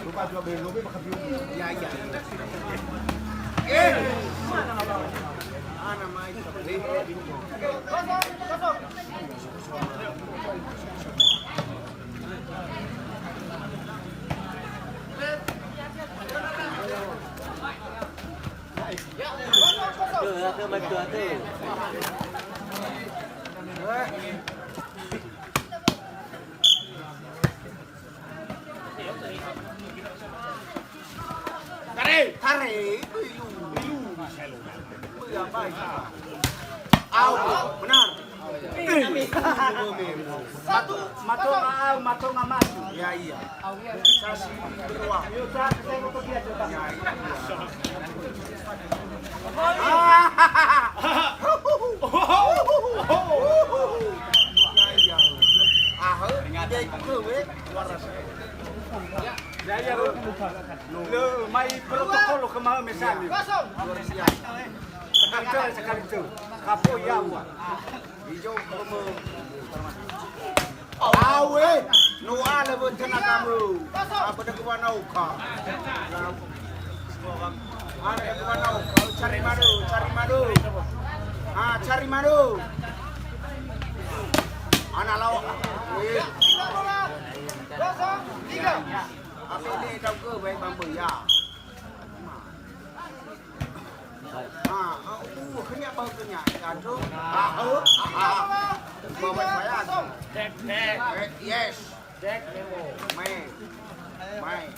Lupa juga belum pakai biu. Iya iya. Mana kalau? Ana mai seperti. Kosong. Ke betul tu. Tarik, baik. Benar. Satu, matong maju. Ya iya. Sasi beruang. Saya mau pergi aja. Ya iya. Mai protokol kemarin misalnya. Sekali itu. Kapo ya. Hijau kamu. Awe, no ala bencana kamu. Apa dah kawan kau? Ada kawan kau cari madu. Cari madu. Anak lawak. 3. Apa ini tahu ke baik bambu ya? Kenyak bau kenyak. Jatuh. Bawa saya. Yes. Mai.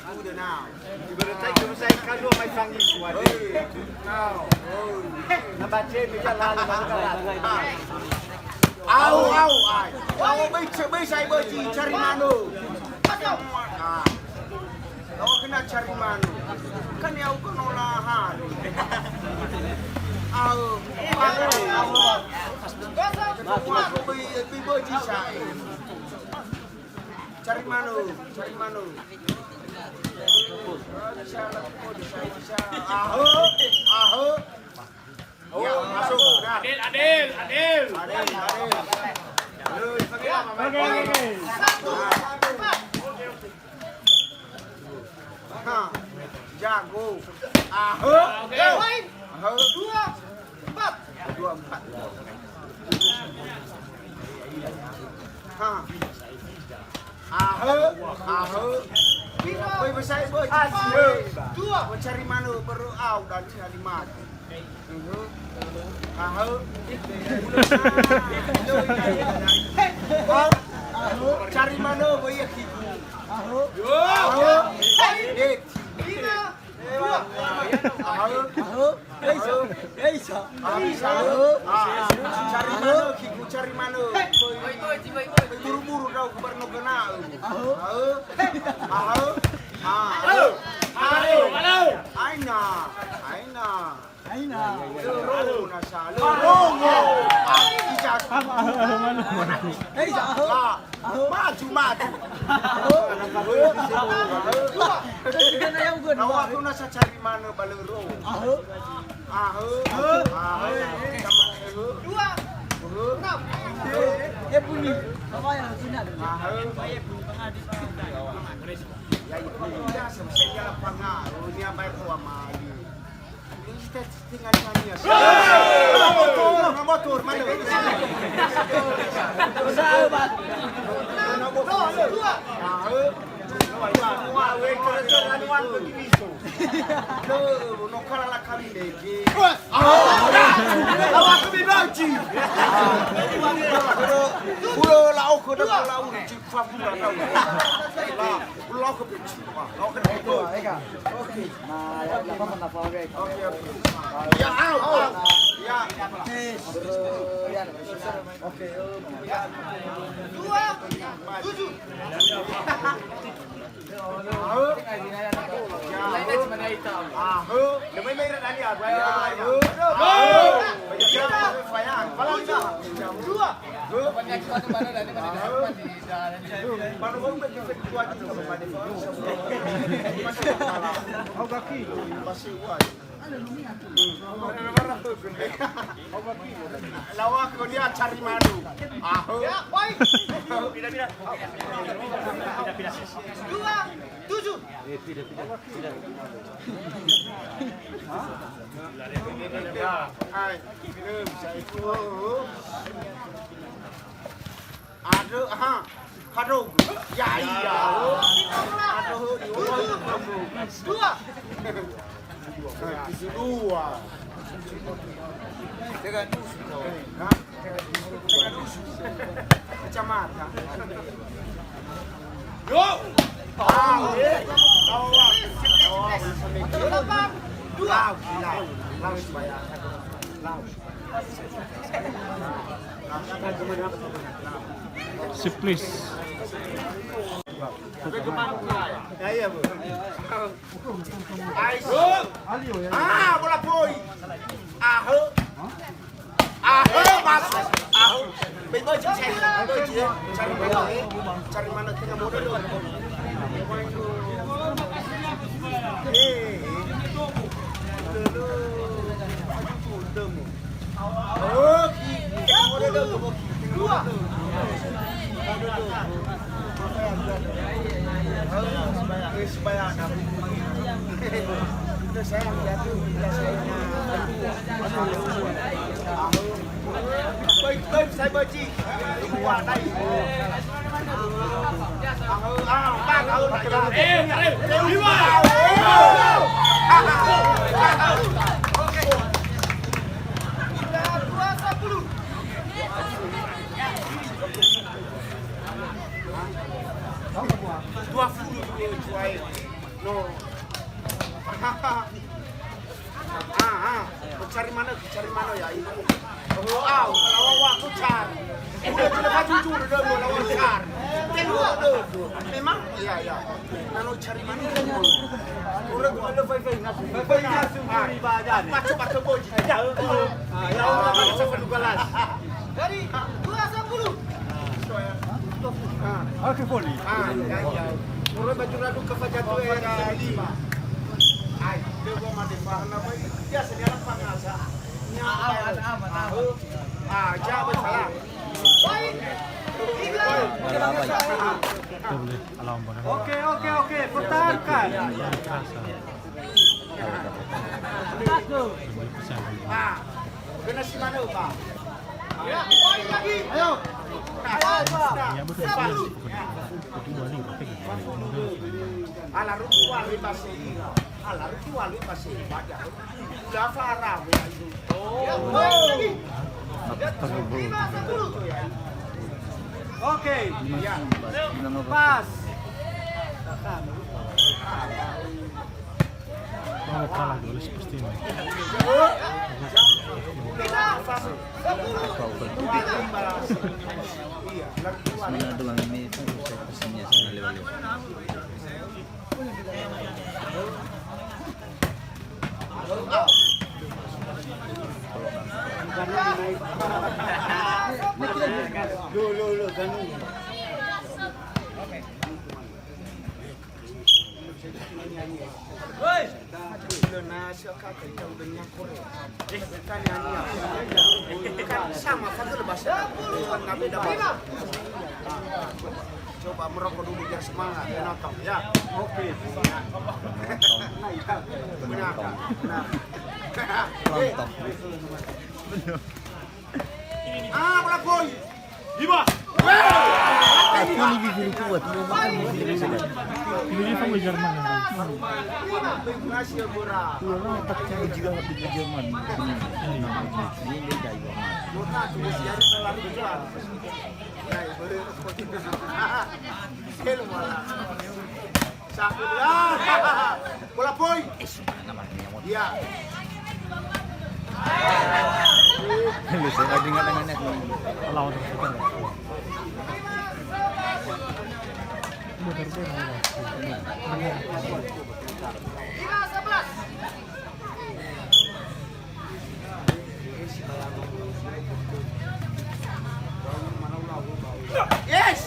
Udah now. Ibaratnya saya kalau mai sangi kuat. Now. Nabaca meja lalu Au. Baik saya berci cari manu. Kau kena cari manu. Kan yang kau nolahan. Aku berci saya. Cari manu. Ya, masuk. Adil. Jago. 2, 4. Woi besar bos. Mencari mana perlu au dan cari mati. Cari mana boleh kiku. Cari mana? Buru-buru kau ke Barno kenal. Aina. Maju. Aku nasa cari mana balero. 2. Ya bunyi. Apa yang sunat? Ya itu dia selesai lapangan. Dunia baik kuamali. Kita tinggal tanya. Motor mana? Sahabat. Lawak ko dia cari madu. Ya, boy. Pila. 2, 7. Ai, belum saya itu. Ada, kado. Ya iya. Aduh, dua. Dua. Dengan kacamata. Yo. Siplis. Ya iya, Bu. Bola boy. Masuk. Bebas cari mana tengah modal dulu. Saya baci. Dua fulu dia jual. No. Cari mana ya ini. Kalau aku cari. Udah tidak jujur udah lawan cari. Tengok memang iya. Nano cari mana dulu. Udah gua ada wifi nasu. Wifi nasu riba aja. Pacu boji. Ya orang mana sampai lugalas. Dari 210. Oke, Poli. Ya. Udah baju radu ke Fajatu era 5. Ai, dia gua mati bahan apa ini? Biasa dia orang pangasa. Aman. Jawab salah. Baik. Oke, pertahankan. Kena si mana, Pak? Ya, poin lagi. Ayo. Ala rutuali pasti banyak. Udah farah itu. Lagi. Oke. Ya. Pas. Kalau kalah dulu seperti ini. Sebenarnya doang ini itu saya pesennya sama lewat. Lo ganu. Woi. Indonesia kakek jauh dengan Korea. Kan kan sama satu bahasa. Kan beda bahasa. Coba merokok dulu biar semangat dan nonton ya. Oke. Benar. Bola boy. Iba. Aku lebih dulu kuat mau makan Ini sama Jerman. Berhasil murah. Orang takkan juga habis ke Jerman. Ini dia dari Jerman. Murah tulis jadi terlalu jual. Ya, boleh. Skill malah. Sakulah. Bola boy. Iya. Lu saya lagi ngatangannya. Lawan terus. Yes.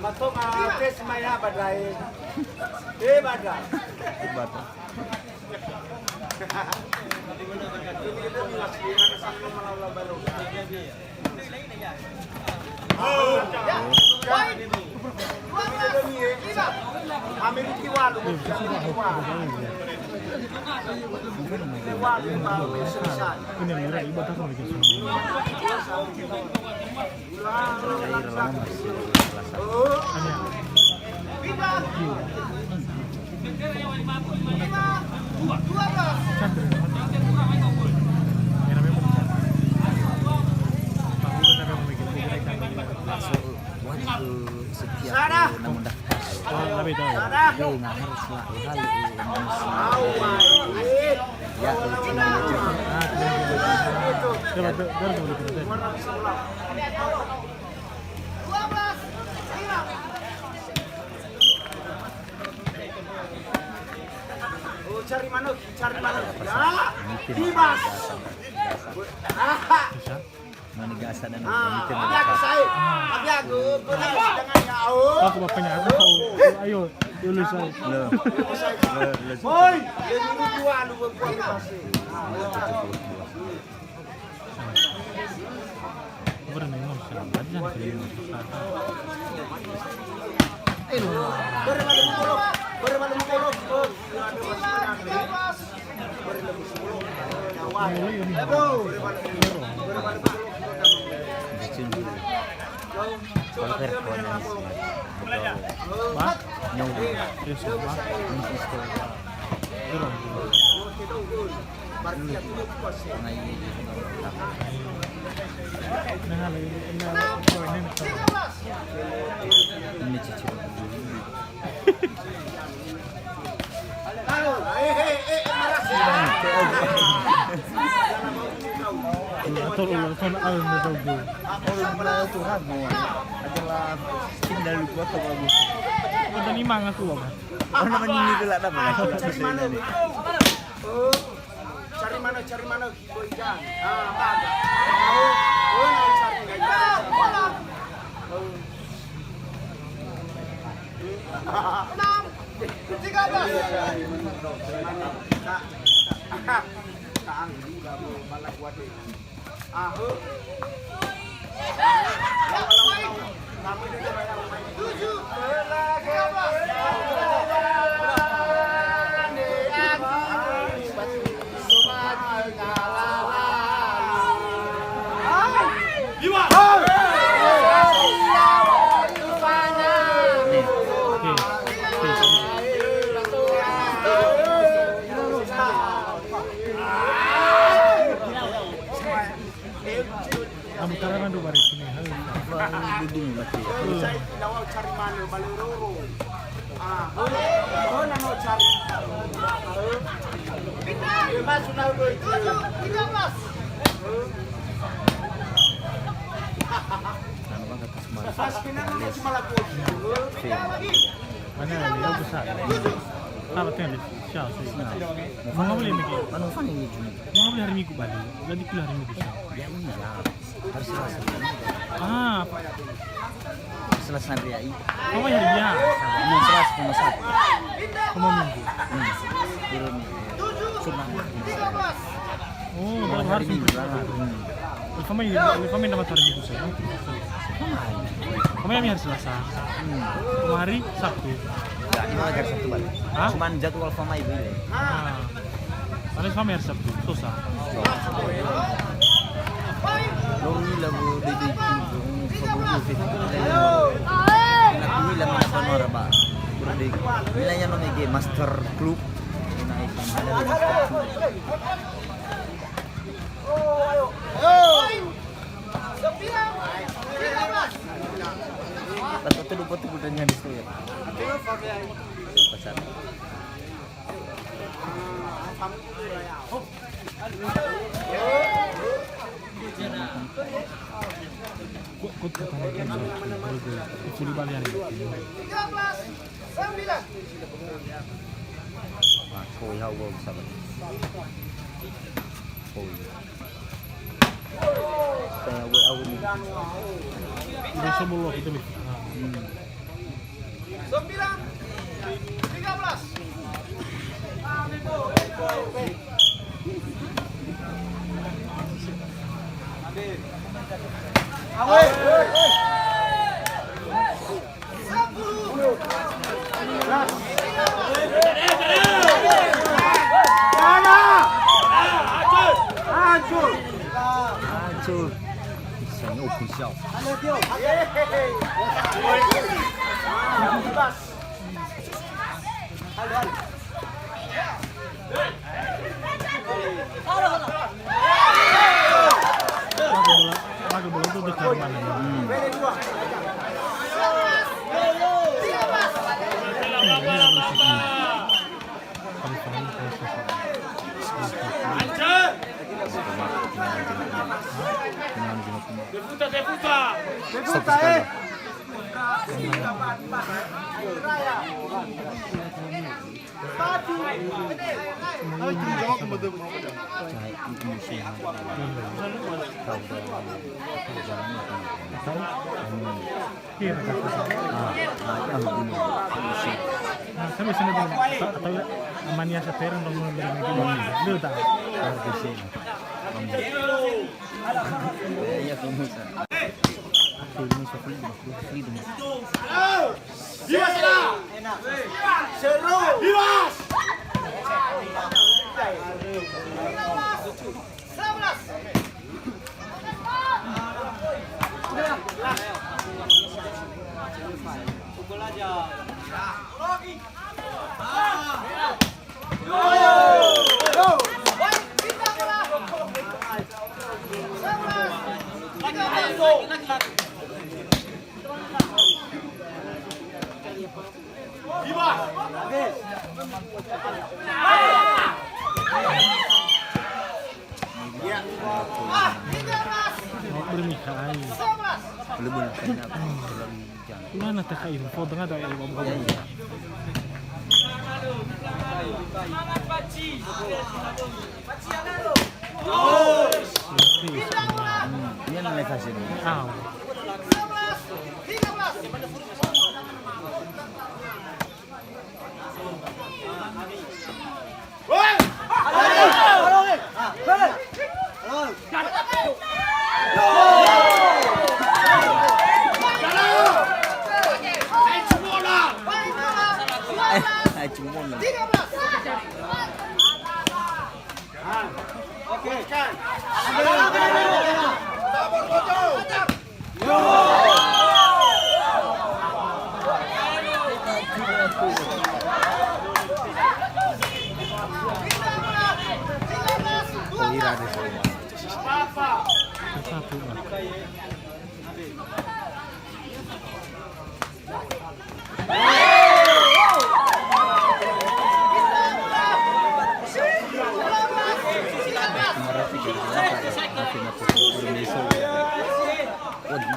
Matok tes maya badai. Badai. Batas. Oh. Ameriki walu. Walu mau selesai. Ini merah ibadah kalau gitu. Hanya. Setiap namun daftar. Lebih tahu. Nggak harus lah hal ya Cari mana? Ya, Dimas. Manigasa dan Abi aku saya. Abi aku dengannya. Aku bapaknya aku tahu. Ayo, tulis saya. Boy, ini dua lu buat pasti. Berenang memang selamat jangan kelima. Tuhan mau adalah tinggal di kota bagus. Ada ni mang aku apa? Orang namanya ini gelak apa? Cari mana? Boyjan. Baga. Kamu karena dulu baris ini hal. Dudung mati. Lawal cari mana balururu. Nano cari. Masuk na ulo. 13. Pas kinano si malapot. Mana yang besar. Kalau tengah siapa sih? Mana boleh mikir? Mana fan ini cuma? Mana boleh hari Minggu balik? Jadi kuliah hari Minggu siapa? Ya iya. Harus selesai. Selesai hari ini. Kamu hari dia? Ini selesai cuma satu. Kamu Minggu? Belum. Cuma. Oh, dalam hari Minggu. Kamu dapat hari Minggu saya. Kamu yang hari Selasa. Kamu hari Sabtu. Enggak, ini agar Sabtu balik. Cuman jadwal famai boleh. Paling kamu hari Sabtu, susah. Longi lagu dede fabubu fit. Nak nila mana sonora ba. Berde. Nilainya nomege Master Club. Patut tu lupa tu budanya di situ ya. Pasar. Kut katakan itu di Bali hari. 13. 9. Wah, koi hau gol sahabat. Koi. Saya awal ni. Udah sebelum itu nih. 9. 13. Awet. Bebas. Pakai bola itu dekat mana? Beli dua. Debuta Sabi sini din atau amanya sa terang ng mga binigyan mo. Luta. Iya kumusta. Film sa freedom. Diwas na! Seru! Diwas! Pukul aja. Bermikai. Belum kena terlalu jam. Mana tak kayu? Foto nggak ada yang mau Semangat Paci. Ini namanya fashion. Ah. Cuma Oke, kan. Satu.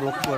blok gua.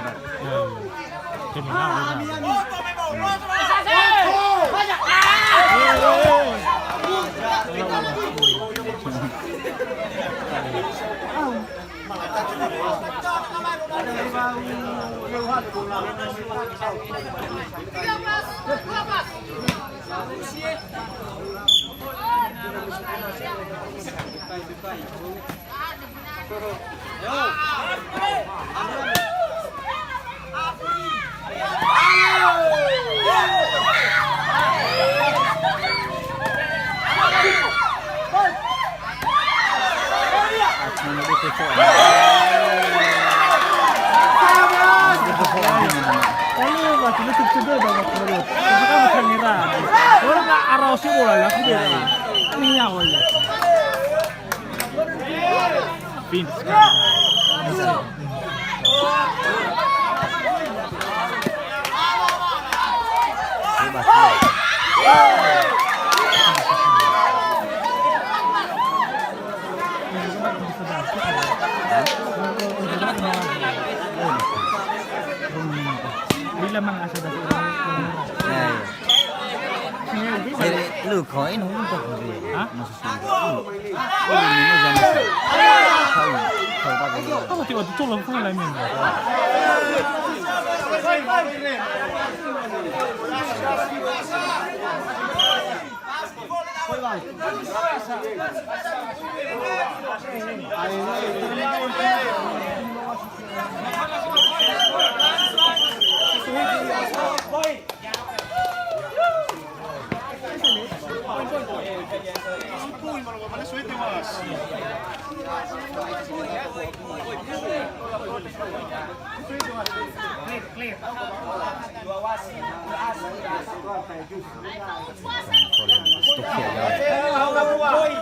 Bila mang asa dati lu koin untuk dia. Hah? Ini jangan. Kau pakai. Kamu tiba-tiba tolong kau lain ni. Mas. Stok siya guys. Boy,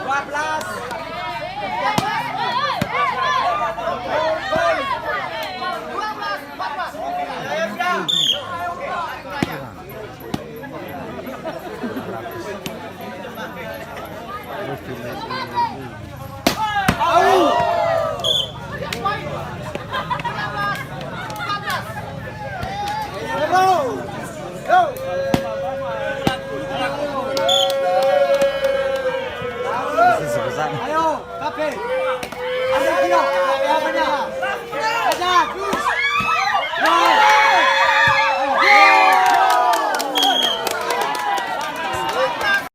12.